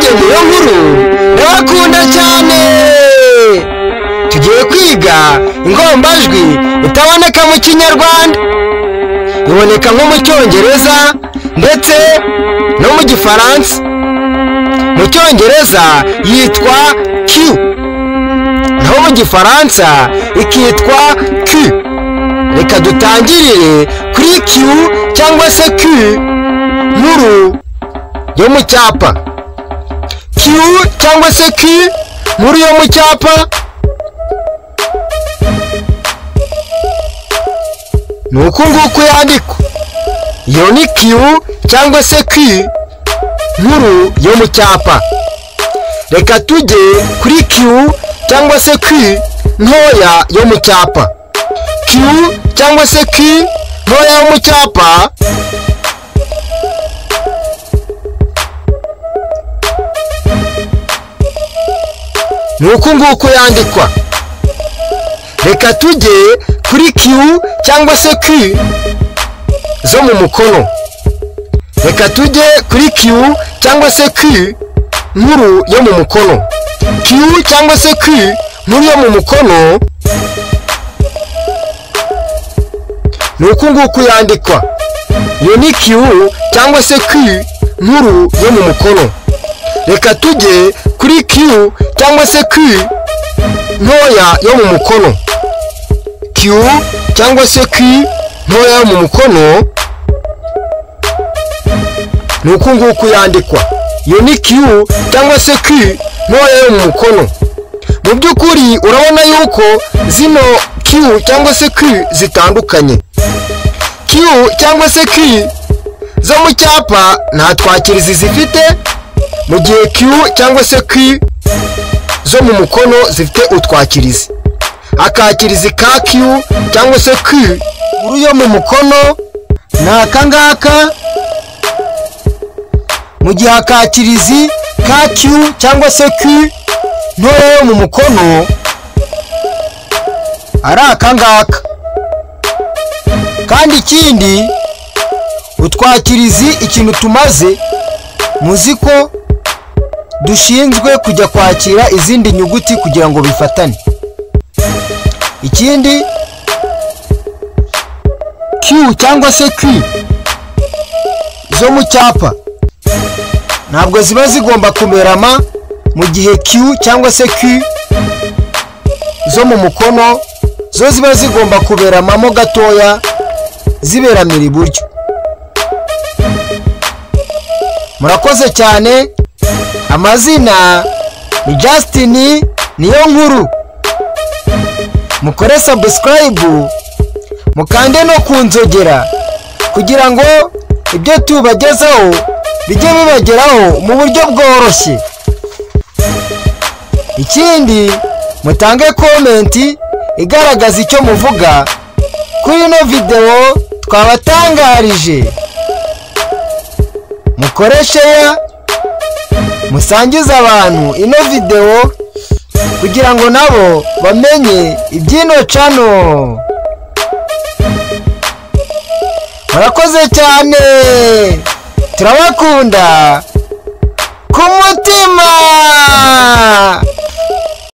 ikaze niyo nkuru ndabakunda cyane. Tugiye kwiga ingombajwi itaboneka mu Kinyarwanda, iboneka nko mu Cyongereza ndetse no mu Gifaransa. Mu Cyongereza yitwa Q, naho mu Gifaransa ikitwa Q. Reka dutangirire kuri Q cyangwa se Q nkuru yo mu cyapa. Q cyangwa se Q nkuru yo mu cyapa ni uku nguku yandikwa. Iyo ni Q cyangwa se Q nkuru yo mu cyapa. Reka tujye kuri Q cyangwa se Q ntoya yo mu cyapa. Q cyangwa se Q ntoya yo mu cyapa ni uku nguku yandikwa. Reka tujye kuri Q cyangwa se Q zo mu mukono. Reka tujye kuri Q cyangwa se Q nkuru yo mu mukono. Q cyangwa se Q nkuru yo mu mukono ni uku nguku yandikwa. Iyo ni Q cyangwa se Q nkuru yo mu mukono. Reka tujye kuri Q cyangwa se Q ntoya yo mu mukono. Q cyangwa se Q ntoya yo mu mukono ni uku nguku yandikwa. Iyo ni Q cyangwa se Q ntoya yo mu mukono. Mu by'ukuri urabona yuko zino Q cyangwa se Q zitandukanye. Q cyangwa se Q zo mu cyapa nta twakirizi zifite, mu gihe Q cyangwa se Q zo mu mukono zifite utwakirizi. Akakirizi ka Q cyangwa se Q nkuru yo mu mukono ni aka ngaka, mu gihe akakirizi ka Q cyangwa se Q ntoya yo mu mukono ari aka ngaka. Kandi ikindi, utwakirizi ikintu tumaze, muzi ko dushinzwe kujya kwakira izindi nyuguti kugira ngo bifatane. Ikindi, Q cyangwa se Q zo mu cyapa ntabwo ziba zigomba kumerama, mu gihe Q cyangwa se Q zo mu mukono zo ziba zigomba kuberamamo gatoya, ziberamira iburyo. Murakoze cyane. Amazina ni Justin niyo nkuru. Mukore subscribe, mukande no kunzogera kugira ngo ibyo tubagezaho bijye bibageraho mu buryo bworoshye. Ikindi, mutange komenti igaragaza icyo muvuga kuri ino video twabatangarije. Mukore share, musangize abantu ino video kugira ngo nabo bamenye iby'ino channel. Murakoze cyane, turabakunda ku mutima.